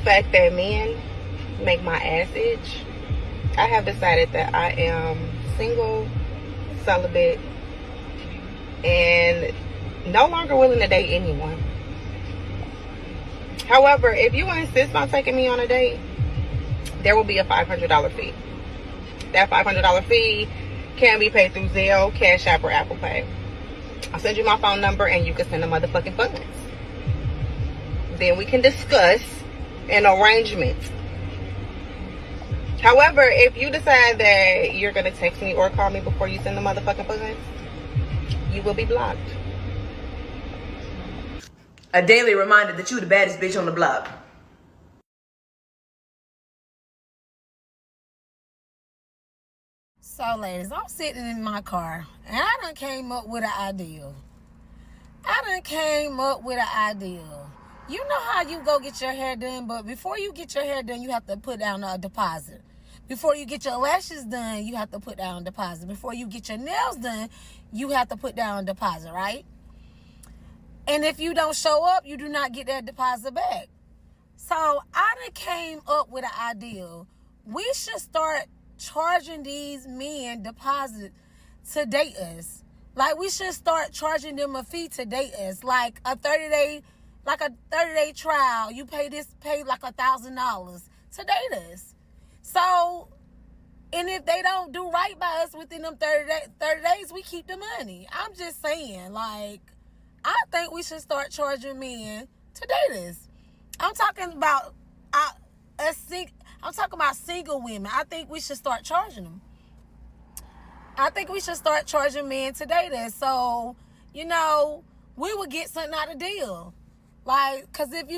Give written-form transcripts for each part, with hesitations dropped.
fact that men make my ass itch, I have decided that I am single, celibate, and no longer willing to date anyone. However, if you insist on taking me on a date, there will be a $500 fee. That $500 fee can be paid through Zelle, Cash App, or Apple Pay. I'll send you my phone number and you can send the motherfucking funds. Then we can discuss an arrangement. However, if you decide that you're going to text me or call me before you send the motherfucking funds, you will be blocked. A daily reminder that you the baddest bitch on the block. So, ladies, I'm sitting in my car, and I done came up with an idea. You know how you go get your hair done, but before you get your hair done, you have to put down a deposit. Before you get your lashes done, you have to put down a deposit. Before you get your nails done, you have to put down a deposit, right? And if you don't show up, you do not get that deposit back. So I done came up with an idea. We should start charging these men deposit to date us. Like, we should start charging them a fee to date us. Like a 30-day trial. You pay like $1,000 to date us. So, and if they don't do right by us within them 30 days, we keep the money. I'm just saying, like, I think we should start charging men to date us. I'm talking about single women. I think we should start charging them. I think we should start charging men to date us. So, you know, we would get something out of the deal. Like, because if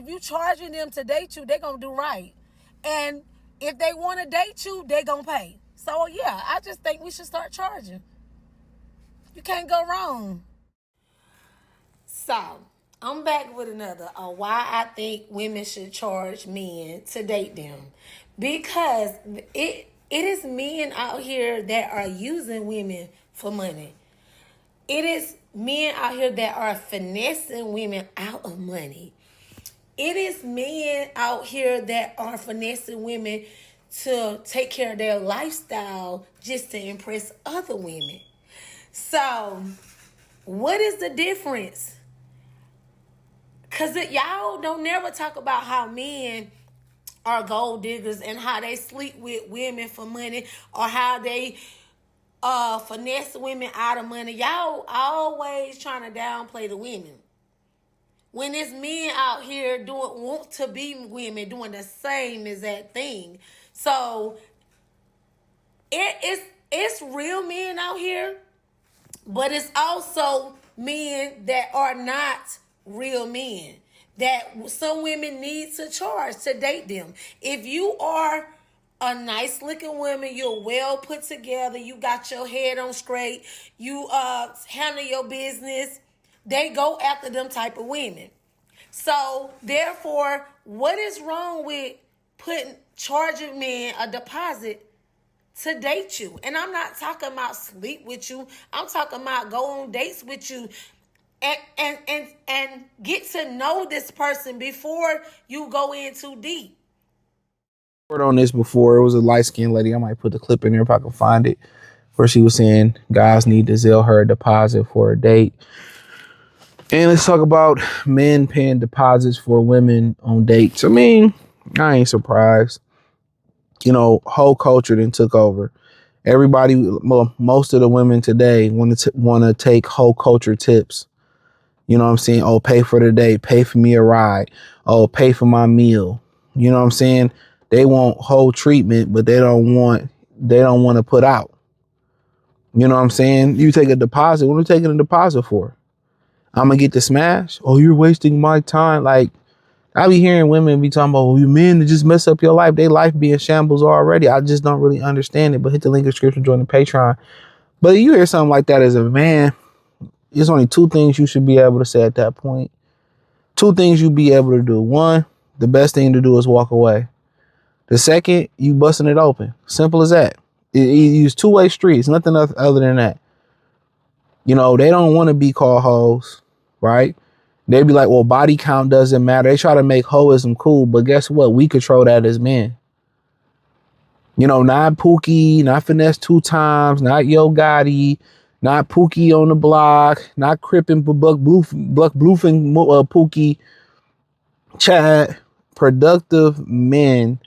you charging them to date you, they're going to do right. And if they want to date you, they're going to pay. So, yeah, I just think we should start charging. You can't go wrong. So, I'm back with another on why I think women should charge men to date them. Because it is men out here that are using women for money. It is men out here that are finessing women out of money. It is men out here that are finessing women to take care of their lifestyle just to impress other women. So, what is the difference? Because y'all don't never talk about how men are gold diggers and how they sleep with women for money, or how they finesse women out of money. Y'all always trying to downplay the women. When it's men out here want to be women doing the same exact thing. So it's real men out here, but it's also men that are not real men that some women need to charge to date them. If you are a nice looking woman, you're well put together, you got your head on straight, you handle your business, they go after them type of women. So therefore, what is wrong with charging men a deposit to date you? And I'm not talking about sleep with you. I'm talking about go on dates with you and get to know this person before you go in too deep. On this before, it was a light-skinned lady. I might put the clip in there if I can find it, where she was saying guys need to Zelle her a deposit for a date. And let's talk about men paying deposits for women on dates. I mean, I ain't surprised. You know, whole culture then took over. Everybody, well, most of the women today want to take whole culture tips. You know what I'm saying? Oh, pay for the date, pay for me a ride. Oh, pay for my meal. You know what I'm saying? They want whole treatment, but they don't want to put out. You know what I'm saying? You take a deposit. What are you taking a deposit for? I'm going to get the smash? Oh, you're wasting my time. Like, I be hearing women be talking about, oh, you men to just mess up your life. Their life be in shambles already. I just don't really understand it. But hit the link in the description, join the Patreon. But you hear something like that as a man, there's only two things you should be able to say at that point. Two things you be able to do. One, the best thing to do is walk away. The second, you busting it open. Simple as that. It's two-way streets, nothing other than that. You know, they don't want to be called hoes, right? They be like, well, body count doesn't matter. They try to make hoism cool, but guess what? We control that as men. You know, not Pookie, not Finesse 2 times, not Yo Gotti, not Pookie on the block, not Crippin' Buck Bluefing Pookie. Chad, productive men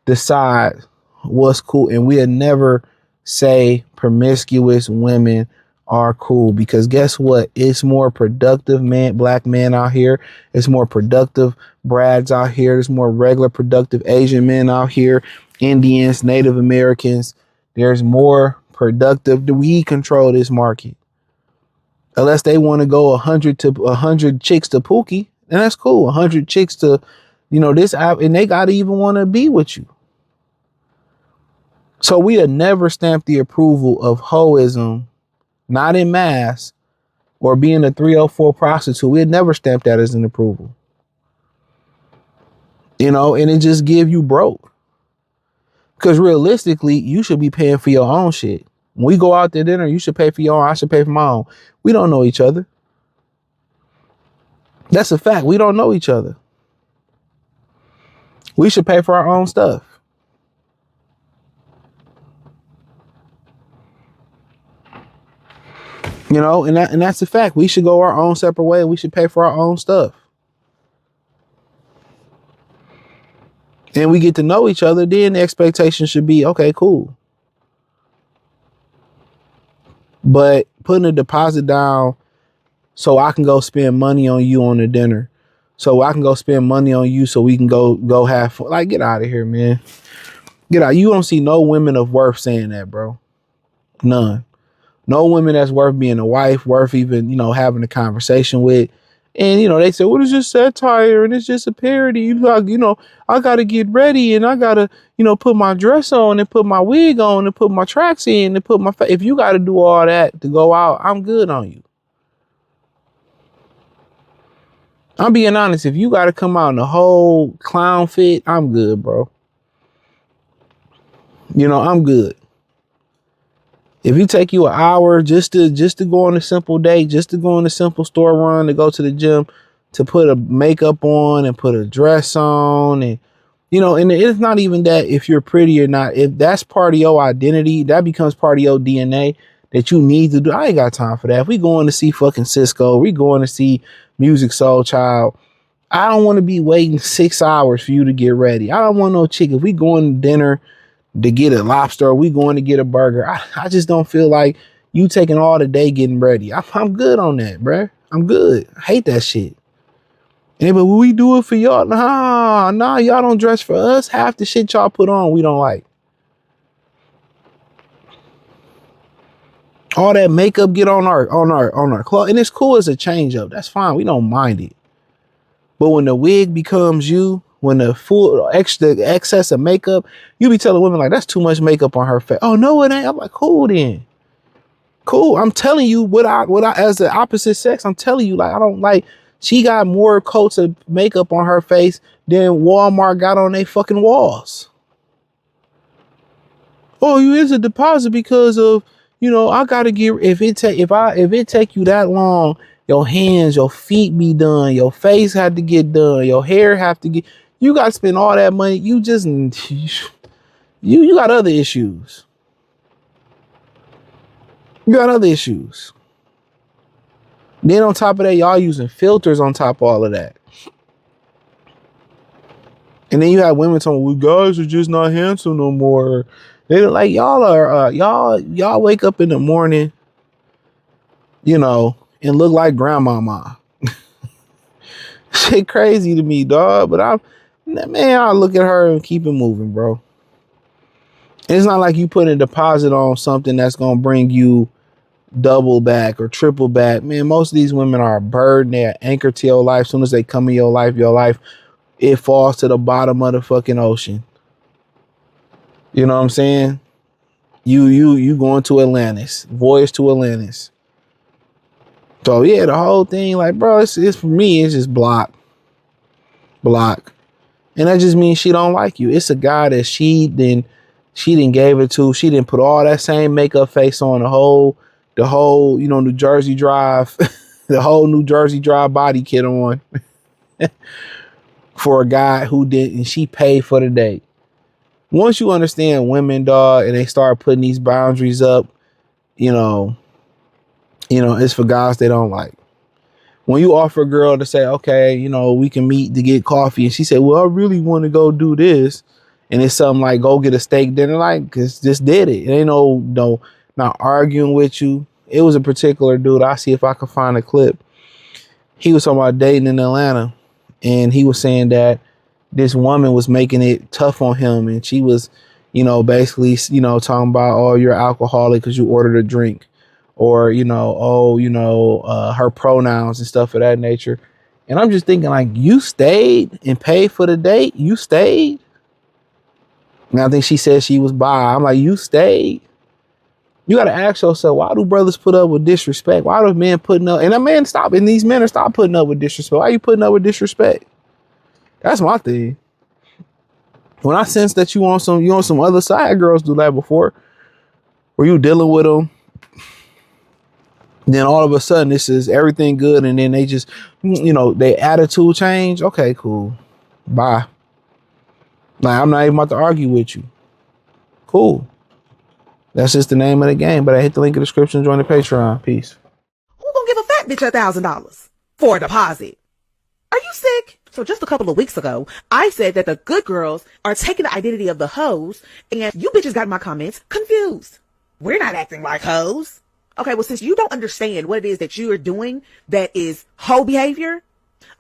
decide what's cool, and we'll never say promiscuous women are cool, because guess what? It's more productive black men out here. It's more productive Brads out here. There's more regular productive Asian men out here, Indians, Native Americans. There's more productive. We control this market. Unless they want to go 100 chicks to Pookie, and that's cool. 100 chicks to, this app, and they gotta even want to be with you. So we have never stamped the approval of hoism, not in mass, or being a 304 prostitute. We had never stamped that as an approval. And it just give you broke. Because realistically, you should be paying for your own shit. When we go out to dinner, you should pay for your own. I should pay for my own. We don't know each other. That's a fact. We don't know each other. We should pay for our own stuff. And that's a fact. We should go our own separate way, and we should pay for our own stuff. And we get to know each other, then the expectation should be, okay, cool. But putting a deposit down so I can go spend money on you on the dinner, so I can go spend money on you so we can go have fun. Like, get out of here, man. Get out. You don't see no women of worth saying that, bro. None. No women that's worth being a wife, worth even, having a conversation with. And, they say, well, it's just satire and it's just a parody. You like, I got to get ready and I got to, put my dress on and put my wig on and put my tracks in and put my, if you got to do all that to go out, I'm good on you. I'm being honest. If you got to come out in the whole clown fit, I'm good, bro. I'm good. If you take you an hour just to go on a simple date, just to go on a simple store run, to go to the gym, to put a makeup on and put a dress on, and and it's not even that if you're pretty or not. If that's part of your identity, that becomes part of your DNA that you need to do. I ain't got time for that. If we going to see fucking Cisco, we going to see Music Soul Child, I don't want to be waiting 6 hours for you to get ready. I don't want no chick. If we going to dinner to get a lobster, or we going to get a burger, I just don't feel like you taking all the day getting ready. I'm good on that, bruh. I'm good. I hate that shit. And but we do it for y'all. Nah, y'all don't dress for us. Half the shit y'all put on, we don't like. All that makeup get on our clothes, and it's cool as a change up. That's fine. We don't mind it. But when the wig becomes you, when the full excess of makeup, you be telling women like, that's too much makeup on her face. Oh no, it ain't. I'm like, cool then. Cool. I'm telling you what I as the opposite sex, I'm telling you, like, I don't like, she got more coats of makeup on her face than Walmart got on their fucking walls. Oh, you is a deposit because of, I gotta get, if it take you that long, your hands, your feet be done, your face had to get done, your hair have to get, you got to spend all that money. You just, you got other issues. You got other issues. Then on top of that, y'all using filters on top of all of that. And then you have women telling, well, guys are just not handsome no more. They're like, y'all are, y'all wake up in the morning, and look like grandmama. Shit crazy to me, dog. But I look at her and keep it moving, bro. It's not like you put a deposit on something that's going to bring you double back or triple back. Man, most of these women are a burden. They're anchored to your life. As soon as they come in your life, it falls to the bottom of the fucking ocean. You know what I'm saying? You going to Atlantis. Voyage to Atlantis. So yeah, the whole thing, like, bro, it's for me, it's just block. And that just means she don't like you. It's a guy that she didn't gave it to. She didn't put all that same makeup face on the whole, New Jersey Drive the whole New Jersey Drive body kit on for a guy who didn't. She paid for the date. Once you understand women, dog, and they start putting these boundaries up, it's for guys they don't like. When you offer a girl to say, okay, we can meet to get coffee, and she said, well, I really want to go do this, and it's something like go get a steak dinner, like, cause just did it. It ain't no not arguing with you. It was a particular dude. I'll see if I can find a clip. He was talking about dating in Atlanta, and he was saying that this woman was making it tough on him, and she was, basically, talking about, oh, you're alcoholic because you ordered a drink, or, her pronouns and stuff of that nature. And I'm just thinking, like, you stayed and paid for the date? You stayed? And I think she said she was bi. I'm like, you stayed? You got to ask yourself, why do brothers put up with disrespect? Why do men putting up, and these men are stop putting up with disrespect. Why are you putting up with disrespect? That's my thing. When I sense that you on some other side, girls do that before, where you dealing with them, then all of a sudden this is everything good, and then they just, their attitude change. Okay, cool. Bye. Like, I'm not even about to argue with you. Cool. That's just the name of the game. But I hit the link in the description. Join the Patreon. Peace. Who gonna give a fat bitch $1,000 for a deposit? Are you sick? So just a couple of weeks ago, I said that the good girls are taking the identity of the hoes, and you bitches got my comments confused. We're not acting like hoes. Okay, well, since you don't understand what it is that you are doing that is hoe behavior,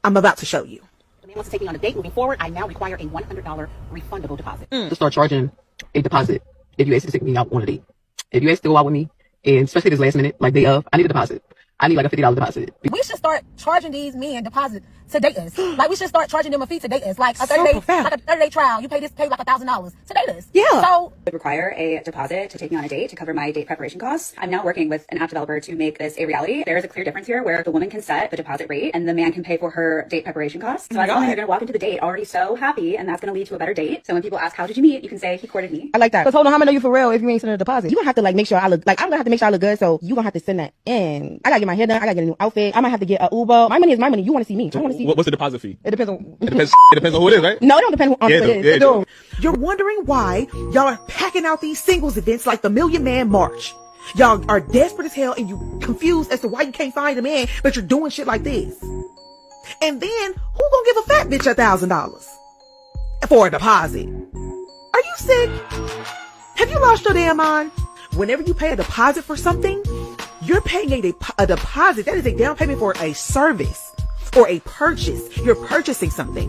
I'm about to show you. The man wants to take me on a date. Moving forward, I now require a $100 refundable deposit. To start charging a deposit if you ask to take me out on a date. If you ask to go out with me, and especially this last minute, like day of, I need a deposit. I need like a $50 deposit. We should start charging these men deposits to date us. Like, we should start charging them a fee to date us. Like a 30-day trial. You pay like $1,000 to date us. Yeah. So Would require a deposit to take me on a date to cover my date preparation costs. I'm now working with an app developer to make this a reality. There is a clear difference here where the woman can set the deposit rate and the man can pay for her date preparation costs. So as long as you're going to walk into the date already so happy, and that's going to lead to a better date. So when people ask, how did you meet? You can say, he courted me. I like that. Because hold on, how many of you for real if you ain't sending a deposit? You gonna have to like make sure I look, like I'm gonna have to make sure I look good, so you gonna have to send that in. I gotta get my hair done, I gotta get a new outfit, I might have to get a Uber. My money is my money. You wanna see me. I wanna see What's the deposit fee? It depends on It depends on who it is, right? No, it don't depend on who it is. Yeah, You're wondering why y'all are packing out these singles events like the Million Man March. Y'all are desperate as hell and you confused as to why you can't find a man, but you're doing shit like this. And then, who gonna give a fat bitch $1,000 for a deposit? Are you sick? Have you lost your damn mind? Whenever you pay a deposit for something, you're paying a deposit. That is a down payment for a service or a purchase. You're purchasing something.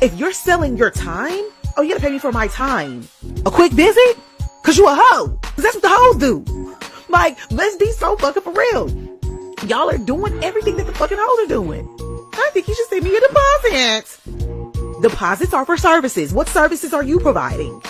If you're selling your time, oh, you gotta pay me for my time. A quick visit? Cause you a hoe. Cause that's what the hoes do. Like, let's be so fucking for real. Y'all are doing everything that the fucking hoes are doing. I think you should send me a deposit. Deposits are for services. What services are you providing?